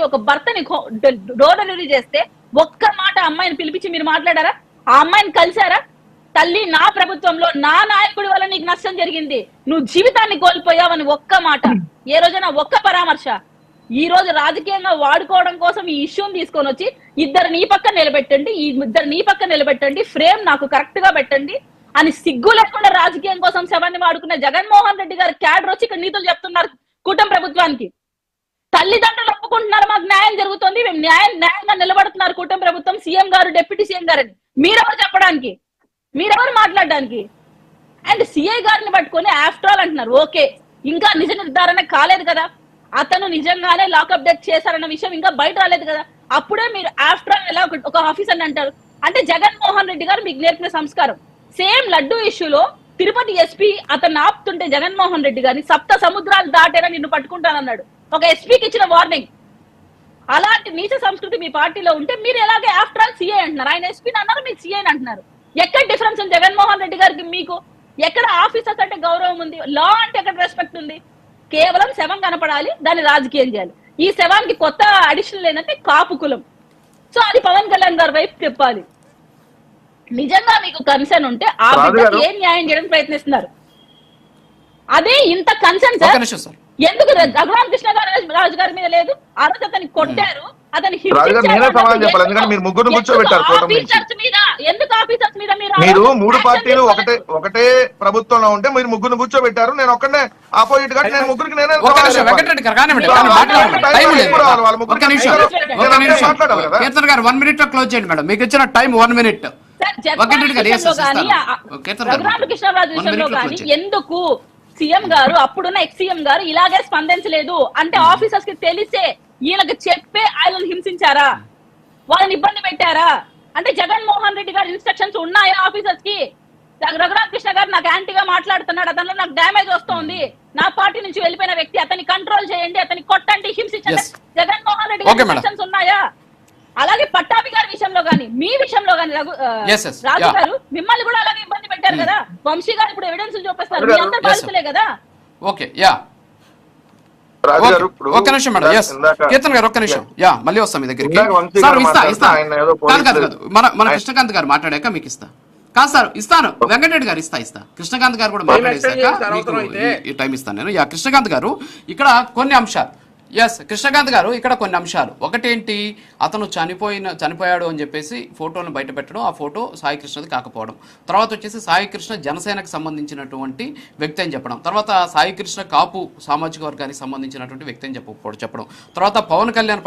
ఒక భర్తని door delivery చేస్తే ఒక్క మాట అమ్మాయిని పిలిపించి మీరు మాట్లాడారా? ఆ అమ్మాయిని కలిసారా? తల్లి, నా ప్రభుత్వంలో నా నాయకుడి వల్ల నీకు నష్టం జరిగింది, నువ్వు జీవితాన్ని కోల్పోయావని ఒక్క మాట, ఏ రోజైనా ఒక్క పరామర్శ? ఈ రోజు రాజకీయంగా వాడుకోవడం కోసం ఈ ఇష్యూని తీసుకొని వచ్చి ఇద్దరు నీ పక్కన నిలబెట్టండి, ఈ ఇద్దరు నీ పక్కన నిలబెట్టండి, ఫ్రేమ్ నాకు కరెక్ట్ గా పెట్టండి అని సిగ్గు లేకుండా రాజకీయం కోసం శవాన్ని వాడుకున్న జగన్మోహన్ రెడ్డి గారు క్యాడర్ వచ్చి ఇక్కడ నీతులు చెప్తున్నారు కూటమి ప్రభుత్వానికి. తల్లిదండ్రులు ఒప్పుకుంటున్నారు మాకు న్యాయం జరుగుతుంది, మేము న్యాయంగా నిలబడుతున్నారు కూటమి ప్రభుత్వం, సీఎం గారు, డిప్యూటీ సీఎం గారని. మీరెవరు చెప్పడానికి? మీరెవరు మాట్లాడడానికి? అండ్ సిఐ గారిని పట్టుకొని ఆఫ్టర్ ఆల్ అంటున్నారు. ఓకే, ఇంకా నిజ నిర్ధారణ కాలేదు కదా, అతను నిజంగానే లాకప్ డెత్ చేశారన్న విషయం ఇంకా బయట రాలేదు కదా, అప్పుడే మీరు ఆఫ్టర్ ఆల్ ఎలా ఒక ఆఫీసర్ అంటారు? అంటే జగన్మోహన్ రెడ్డి గారు మీకు నేర్పిన సంస్కారం. సేమ్ లడ్డు ఇష్యూలో తిరుపతి ఎస్పీ అతను ఆపుతుంటే జగన్మోహన్ రెడ్డి గారిని సప్త సముద్రాలు దాటేనా నిన్ను పట్టుకుంటానన్నాడు, ఒక ఎస్పీకి ఇచ్చిన వార్నింగ్. అలాంటి నీచ సంస్కృతి మీ పార్టీలో ఉంటే మీరు ఎలాగే ఆఫ్టర్ ఆల్ సీఐ అంటున్నారు, ఆయన ఎస్పీని అన్నారు, మీరు సీఐ అంటున్నారు. ఎక్కడ డిఫరెన్స్ ఉంది జగన్మోహన్ రెడ్డి గారికి మీకు? ఎక్కడ ఆఫీసర్స్ అంటే గౌరవం ఉంది, లా అంటే ఎక్కడ రెస్పెక్ట్ ఉంది? కేవలం శవం కనపడాలి, దాన్ని రాజకీయం చేయాలి. ఈ శవానికి కొత్త అడిషనల్ ఏంటంటే కాపు కులం. సో అది పవన్ కళ్యాణ్ గారి వైపు చెప్పాలి. నిజంగా మీకు కన్సర్న్ ఉంటే ఆ బిడ్డకి ఏం న్యాయం చేయడానికి ప్రయత్నిస్తున్నారు? అదే ఇంత కన్సర్న్ సార్ ఎందుకు రఘురామ కృష్ణ రాజు గారి మీద లేదు? ఆ రోజు అతన్ని కొట్టారు, అతని ఎందుకు ఆఫీసర్స్ మీద మీరు మూడు పార్టీలు ఒకటే ప్రభుత్వంలో ఉంటే మీరు ముగ్గురు కూర్చోబెట్టారు, నేను ఒక్కనే ఆపోజిట్ గా నేను ముగ్గురికి మీకు ఇచ్చిన టైం 1 minute. రఘురామకృష్ణరాజు విషయంలో కానీ ఎందుకు సీఎం గారు, అప్పుడున్న ఎక్స్ సీఎం గారు ఇలాగే స్పందించలేదు? అంటే ఆఫీసర్స్ కి తెలిసే ఈయనకు చెప్పే ఆయనను హింసించారా, వాళ్ళని ఇబ్బంది పెట్టారా? అంటే జగన్మోహన్ రెడ్డి గారి ఇన్స్ట్రక్షన్స్ ఉన్నాయా ఆఫీసర్స్ కి? రఘురామకృష్ణ గారు నాకు యాంటీగా మాట్లాడుతున్నాడు, అతనిలో నాకు డ్యామేజ్ వస్తుంది, నా పార్టీ నుంచి వెళ్ళిపోయిన వ్యక్తి, అతన్ని కంట్రోల్ చేయండి, అతన్ని కొట్టండి, హింసించండి, జగన్మోహన్ రెడ్డి గారి ఇన్స్ట్రక్షన్స్ ఉన్నాయా? అలాగే పట్టాభి గారి విషయంలో గానీ, మీ విషయంలో గానీ రాజు గారు మిమ్మల్ని కూడా అలాగే ఇబ్బంది పెట్టారు కదా. వంశీ గారు ఇప్పుడు ఎవిడెన్స్ చూపిస్తారు, మీ అందరు బాధితులే కదా. ఓకే, యా, ఒక్క నిమిషం మేడం. ఎస్ కీర్తన్ గారు ఒక్క నిమిషం, యా మళ్ళీ వస్తాం మీ దగ్గరికి. సార్ ఇస్తా మన కృష్ణకాంత్ గారు మాట్లాడాక మీకు ఇస్తా. కాదు సార్ ఇస్తాను, వెంకటరెడ్డి గారు ఇస్తా. కృష్ణకాంత్ గారు కూడా మాట్లాడేశాక మీకు టైం ఇస్తాను నేను. యా కృష్ణకాంత్ గారు, ఇక్కడ కొన్ని అంశాలు. ఎస్ కృష్ణకాంత్ గారు, ఇక్కడ కొన్ని అంశాలు. ఒకటేంటి, అతను చనిపోయాడు అని చెప్పేసి ఫోటోను బయట పెట్టడం, ఆ ఫోటో సాయి కృష్ణది కాకపోవడం. తర్వాత వచ్చేసి సాయి కృష్ణ జనసేనకు సంబంధించినటువంటి వ్యక్తి అని చెప్పడం. తర్వాత సాయి కృష్ణ కాపు సామాజిక వర్గానికి సంబంధించినటువంటి వ్యక్తి అని చెప్పడం. తర్వాత పవన్ కళ్యాణ్